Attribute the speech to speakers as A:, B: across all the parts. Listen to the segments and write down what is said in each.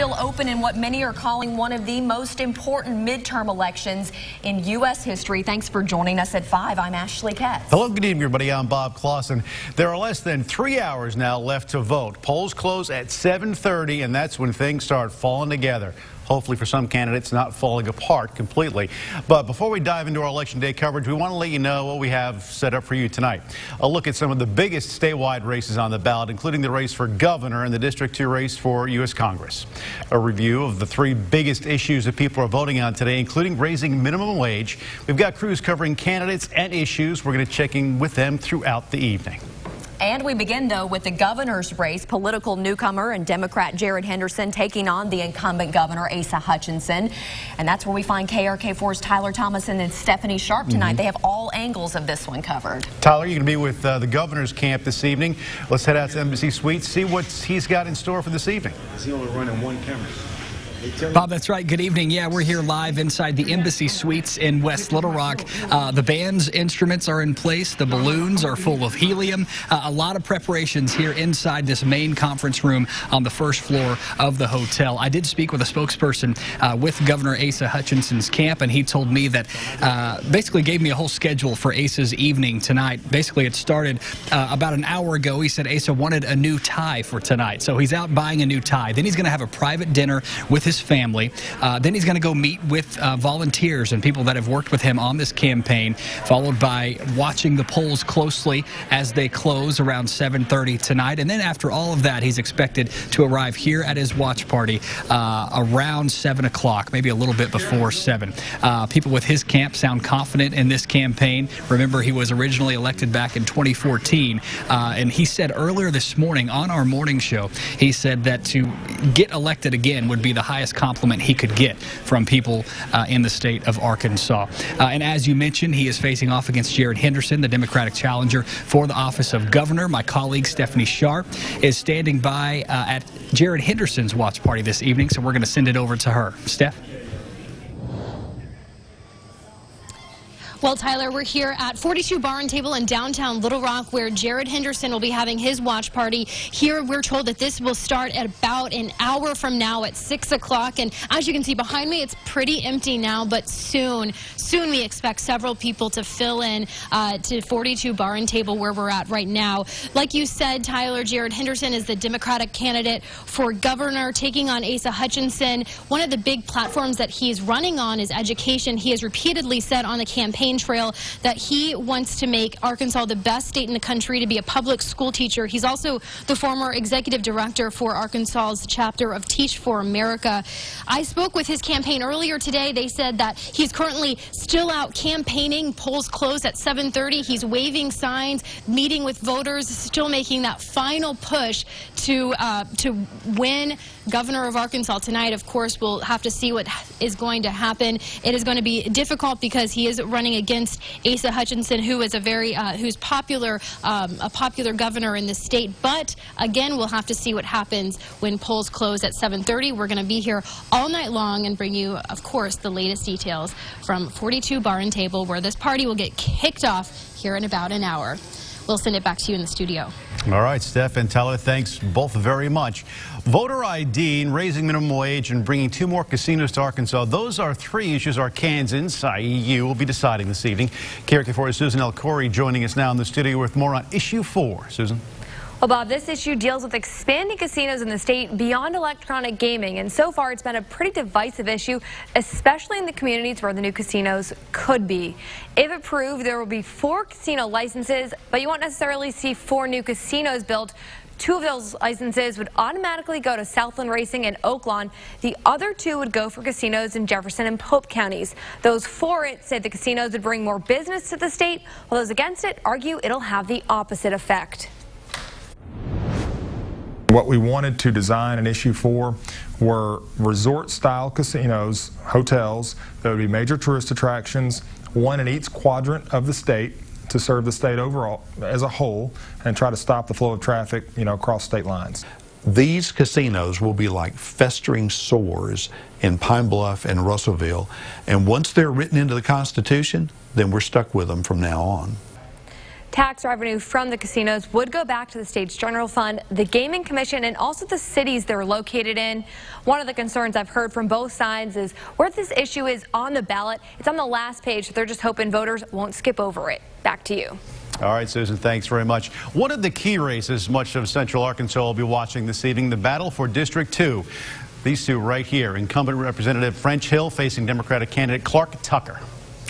A: still open in what many are calling one of the most important midterm elections in U.S. history. Thanks for joining us at 5. I'm Ashley Katz.
B: Hello, good evening, everybody. I'm Bob Clausen. There are less than 3 hours now left to vote. Polls close at 7:30, and that's when things start falling together. Hopefully for some candidates, not falling apart completely. But before we dive into our Election Day coverage, we want to let you know what we have set up for you tonight. A look at some of the biggest statewide races on the ballot, including the race for governor and the District 2 race for U.S. Congress. A review of the 3 biggest issues that people are voting on today, including raising minimum wage. We've got crews covering candidates and issues. We're going to check in with them throughout the evening.
A: And we begin, though, with the governor's race. Political newcomer and Democrat Jared Henderson taking on the incumbent governor, Asa Hutchinson. And that's where we find KRK4's Tyler Thomason and Stephanie Sharp tonight. They have all angles of this one covered.
B: Tyler, you're going to be with the governor's camp this evening. Let's head out to Embassy Suites, see what he's got in store for this evening.
C: Is he only running one camera?
D: Bob, that's right. Good evening. Yeah, we're here live inside the Embassy Suites in West Little Rock. The band's instruments are in place. The balloons are full of helium. A lot of preparations here inside this main conference room on the first floor of the hotel. I did speak with a spokesperson with Governor Asa Hutchinson's camp, and he told me that basically gave me a whole schedule for Asa's evening tonight. Basically, it started about an hour ago. He said Asa wanted a new tie for tonight, so he's out buying a new tie. Then he's going to have a private dinner with his family. Then he's going to go meet with volunteers and people that have worked with him on this campaign, followed by watching the polls closely as they close around 7:30 tonight. And then after all of that, he's expected to arrive here at his watch party around 7 o'clock, maybe a little bit before 7. People with his camp sound confident in this campaign. Remember, he was originally elected back in 2014, and he said earlier this morning on our morning show, he said that to get elected again would be the highest compliment he could get from people in the state of Arkansas. And as you mentioned, he is facing off against Jared Henderson, the Democratic challenger for the office of governor. My colleague Stephanie Sharp is standing by at Jared Henderson's watch party this evening, so we're going to send it over to her. Steph?
E: Well, Tyler, we're here at 42 Bar and Table in downtown Little Rock, where Jared Henderson will be having his watch party. Here, we're told that this will start at about an hour from now at 6 o'clock. And as you can see behind me, it's pretty empty now, but soon we expect several people to fill in to 42 Bar and Table, where we're at right now. Like you said, Tyler, Jared Henderson is the Democratic candidate for governor, taking on Asa Hutchinson. One of the big platforms that he's running on is education. He has repeatedly said on the campaign trail that he wants to make Arkansas the best state in the country to be a public school teacher. He's also the former executive director for Arkansas's chapter of Teach for America. I spoke with his campaign earlier today. They said that he's currently still out campaigning. Polls close at 7:30. He's waving signs, meeting with voters, still making that final push to win governor of Arkansas tonight. Of course, we'll have to see what is going to happen. It is going to be difficult because he is running against Asa Hutchinson, who is who's popular, a popular governor in the state. But again, we'll have to see what happens when polls close at 7:30. We're going to be here all night long and bring you, of course, the latest details from 42 Bar and Table, where this party will get kicked off here in about an hour. We'll send it back to you in the studio.
B: All right, Steph and Tyler, thanks both very much. Voter ID and raising minimum wage and bringing 2 more casinos to Arkansas, those are 3 issues Arkansans, i.e. you, will be deciding this evening. KRK4's Susan L. Corey joining us now in the studio with more on issue 4. Susan?
F: Well, Bob, this issue deals with expanding casinos in the state beyond electronic gaming, and so far it's been a pretty divisive issue, especially in the communities where the new casinos could be. If approved, there will be 4 casino licenses, but you won't necessarily see 4 new casinos built. 2 of those licenses would automatically go to Southland Racing and Oaklawn. The other 2 would go for casinos in Jefferson and Pope counties. Those for it say the casinos would bring more business to the state, while those against it argue it'll have the opposite effect.
G: What we wanted to design in issue 4 were resort-style casinos, hotels that would be major tourist attractions, 1 in each quadrant of the state to serve the state overall as a whole and try to stop the flow of traffic, across state lines.
H: These casinos will be like festering sores in Pine Bluff and Russellville, and once they're written into the Constitution, then we're stuck with them from now on.
F: Tax revenue from the casinos would go back to the state's general fund, the Gaming Commission, and also the cities they're located in. One of the concerns I've heard from both sides is where this issue is on the ballot. It's on the last page. They're just hoping voters won't skip over it. Back to you.
B: All right, Susan, thanks very much. One of the key races much of Central Arkansas will be watching this evening, the battle for District 2. These two right here, incumbent Representative French Hill facing Democratic candidate KARK Tucker.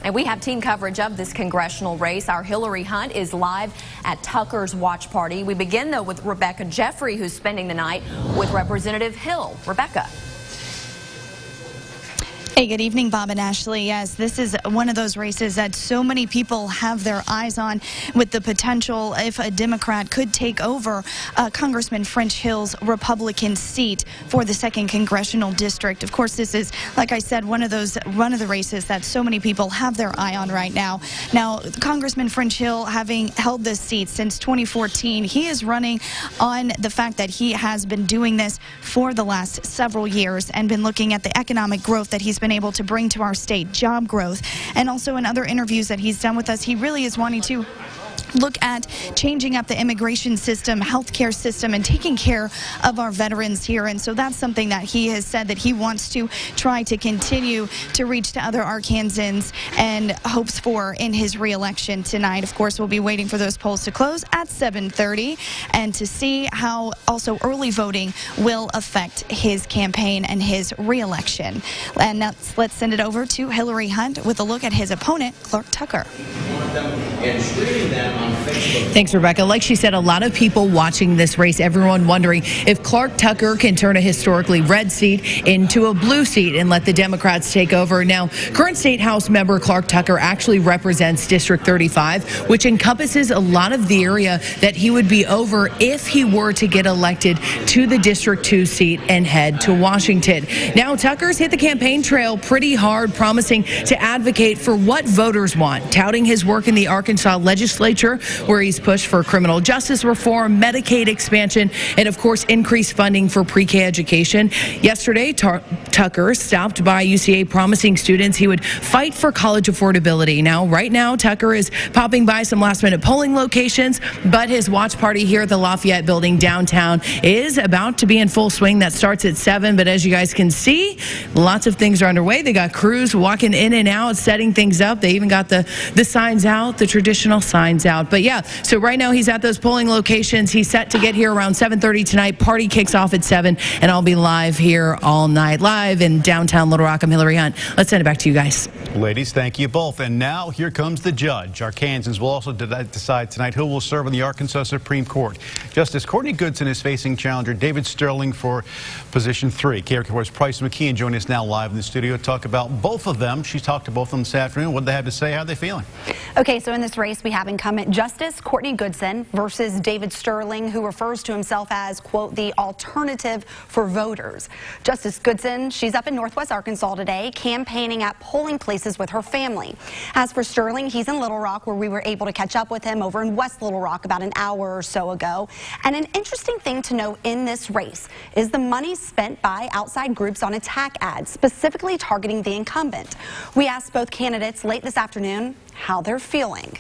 A: And we have team coverage of this congressional race. Our Hillary Hunt is live at Tucker's watch party. We begin, though, with Rebecca Jeffrey, who's spending the night with Representative Hill. Rebecca.
C: Hey, good evening, Bob and Ashley. Yes, this is one of those races that so many people have their eyes on, with the potential if a Democrat could take over Congressman French Hill's Republican seat for the 2nd Congressional District. Of course, this is, like I said, one of the races that so many people have their eye on right now. Now, Congressman French Hill, having held this seat since 2014, he is running on the fact that he has been doing this for the last several years and been looking at the economic growth that he's been able to bring to our state, job growth, and also in other interviews that he's done with us, he really is wanting to look at changing up the immigration system, healthcare system, and taking care of our veterans here. And so that's something that he has said that he wants to try to continue to reach to other Arkansans and hopes for in his reelection tonight. Of course, we'll be waiting for those polls to close at 7:30 and to see how also early voting will affect his campaign and his reelection. And let's send it over to Hillary Hunt with a look at his opponent, KARK Tucker.
I: Thanks, Rebecca. Like she said, a lot of people watching this race, everyone wondering if KARK Tucker can turn a historically red seat into a blue seat and let the Democrats take over. Now, current State House member KARK Tucker actually represents District 35, which encompasses a lot of the area that he would be over if he were to get elected to the District 2 seat and head to Washington. Now, Tucker's hit the campaign trail pretty hard, promising to advocate for what voters want, touting his work in the Arkansas legislature, where he's pushed for criminal justice reform, Medicaid expansion, and of course increased funding for pre-K education. Yesterday, Tucker stopped by UCA promising students he would fight for college affordability. Now, right now, Tucker is popping by some last-minute polling locations, but his watch party here at the Lafayette Building downtown is about to be in full swing. That starts at 7, but as you guys can see, lots of things are underway. They got crews walking in and out, setting things up. They even got the signs out, the traditional signs out. But yeah, so right now he's at those polling locations. He's set to get here around 7:30 tonight. Party kicks off at 7, and I'll be live here all night, live in downtown Little Rock. I'm Hillary Hunt. Let's send it back to you guys.
B: Ladies, thank you both. And now here comes the judge. Arkansans will also decide tonight who will serve on the Arkansas Supreme Court. Justice Courtney Goodson is facing challenger David Sterling for position 3. KARK 4's Price McKeon joining us now live in the studio to talk about both of them. She talked to both of them this afternoon. What do they have to say? How are they feeling?
J: Okay, so in this race, we have incumbent Justice Courtney Goodson versus David Sterling, who refers to himself as, quote, the alternative for voters. Justice Goodson, she's up in Northwest Arkansas today, campaigning at polling places with her family. As for Sterling, he's in Little Rock, where we were able to catch up with him over in West Little Rock about an hour or so ago. And an interesting thing to note in this race is the money spent by outside groups on attack ads, specifically targeting the incumbent. We asked both candidates late this afternoon how they're feeling.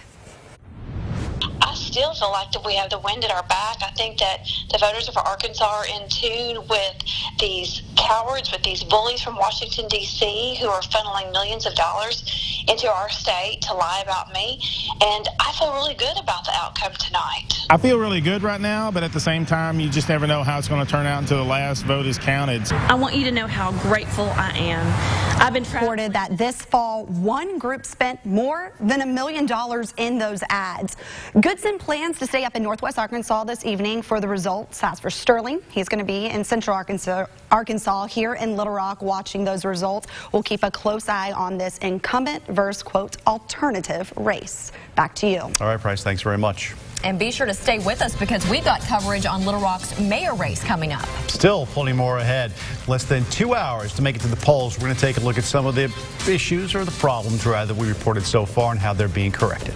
K: I still feel like that we have the wind at our back. I think that the voters of Arkansas are in tune with these cowards, with these bullies from Washington, D.C., who are funneling millions of dollars into our state to lie about me. And I feel really good about the outcome tonight.
L: I feel really good right now, but at the same time, you just never know how it's going to turn out until the last vote is counted.
M: I want you to know how grateful I am. I've been
J: reported that this fall, one group spent more than $1 million in those ads. Goodson plans to stay up in Northwest Arkansas this evening for the results. As for Sterling, he's going to be in Central Arkansas here in Little Rock watching those results. We'll keep a close eye on this incumbent versus, quote, alternative race. Back to you.
B: All right, Price, thanks very much.
A: And be sure to stay with us because we've got coverage on Little Rock's mayor race coming up.
B: Still plenty more ahead. Less than 2 hours to make it to the polls. We're going to take a look at some of the issues or the problems, rather, we reported so far and how they're being corrected.